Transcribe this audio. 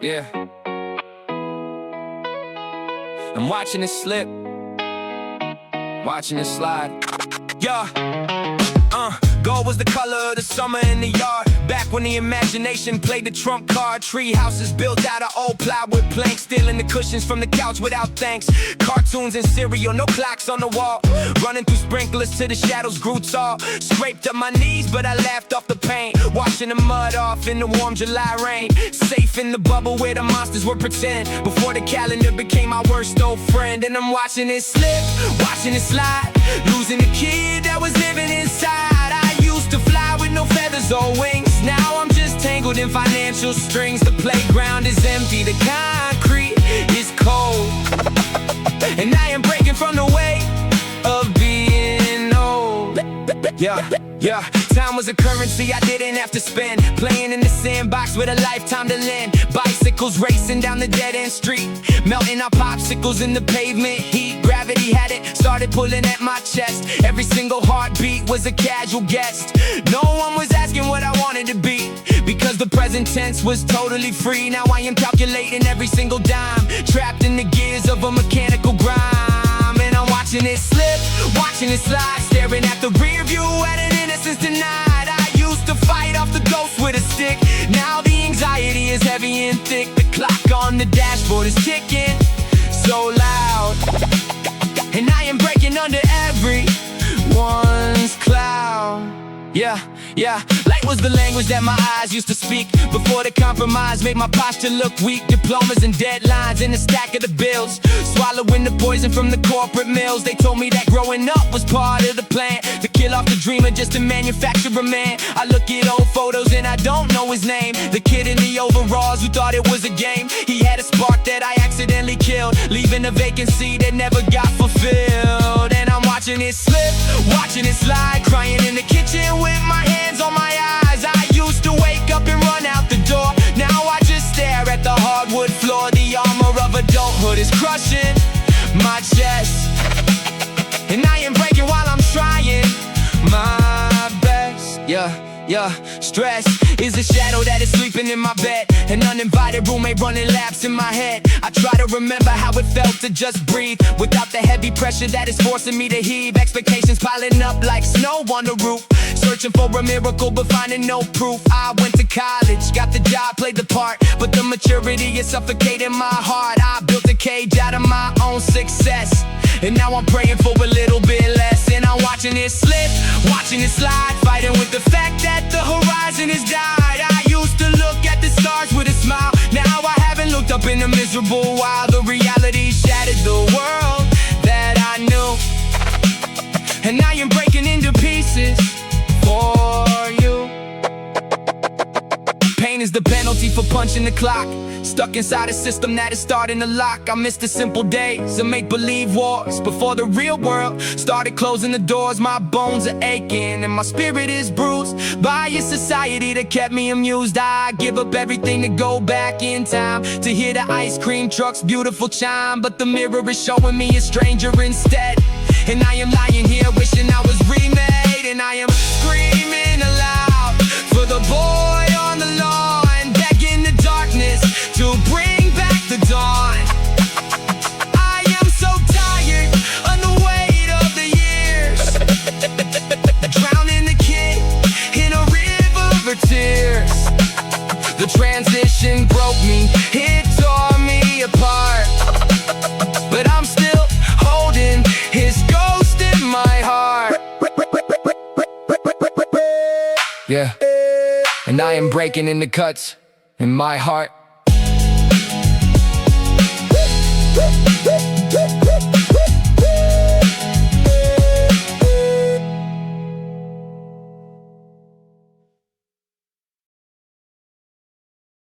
Yeah. I'm watching it slip, watching it slide. Yeah. Gold was the color of the summer in the yard. Back when the imagination played the trump card. Tree houses built out of old plywood planks, stealing the cushions from the couch without thanks. Cartoons and cereal, no clocks on the wall. Running through sprinklers till the shadows grew tall. Scraped up my knees, but I laughed off the pain. Washing the mud off in the warm July rain. Safe in the bubble where the monsters were pretend. Before the calendar became my worst old friend. And I'm watching it slip, watching it slide. Losing the kid that was living inside. I used to fly with no feathers or wings. Now I'm just tangled in financial strings. The playground is empty, the concrete is cold. And I am breaking from the weight of being old. Yeah, time was a currency I didn't have to spend. Playing in the sandbox with a lifetime to lend. Bicycles racing down the dead-end street, melting our popsicles in the pavement heat. Gravity had it, started pulling at my chest. Every single heartbeat was a casual guest. No one was asking what I wanted to be, because the present tense was totally free. Now I am calculating every single dime, trapped in the gears of a mechanical grind. And I'm watching it slip, watching it slide, staring at the rear view at an innocence denied. I used to fight off the ghost with a stick. Now the anxiety is heavy and thick. The clock on the dashboard is ticking so loud, and I am breaking under everyone's cloud. Yeah, light was the language that my eyes used to speak. Before the compromise made my posture look weak. Diplomas and deadlines in the stack of the bills, swallowing the poison from the corporate mills. They told me that growing up was part of the plan, to kill off the dreamer just to manufacture a man. I look at old photos and I don't know his name. The kid in the overalls who thought it was a game. He had a spark that I accidentally killed, leaving a vacancy that never got fulfilled. And I'm watching it slip, watching it slide, crying in the kitchen with my hands on my eyes. I used to wake up and run out the door. Now I just stare at the hardwood floor. The armor of adulthood is crushing my chest, and I am breaking while I'm trying my best. Yeah, stress is a shadow that is sleeping in my bed. An uninvited roommate running laps in my head. I try to remember how it felt to just breathe without the heavy pressure that is forcing me to heave. Expectations piling up like snow on the roof, searching for a miracle but finding no proof. I went to college, got the job, played the part, but the maturity is suffocating my heart. I built a cage out of my own success, and now I'm praying for a little bit less. And I'm watching it slip, watching it slide, fighting with the fact that the horizon has died. I used to look at the stars with a smile. Now I haven't looked up in a miserable while. The reality shattered the world that I knew, and I am breaking into pieces for you. Pain is the penalty for punching the clock, stuck inside a system that is starting to lock. I miss the simple days of make-believe wars before the real world started closing the doors. My bones are aching and my spirit is bruised by a society that kept me amused. I give up everything to go back in time, to hear the ice cream truck's beautiful chime. But the mirror is showing me a stranger instead, and I am lying here wishing I was remade. And I am screaming aloud for the boy on the lawn, begging the darkness to bring back the dawn. I am so tired on the weight of the years, drowning the kid in a river of tears. The transition broke me, it tore me apart, but I'm still holding his ghost in my heart. Yeah, and I am breaking into cuts in my heart.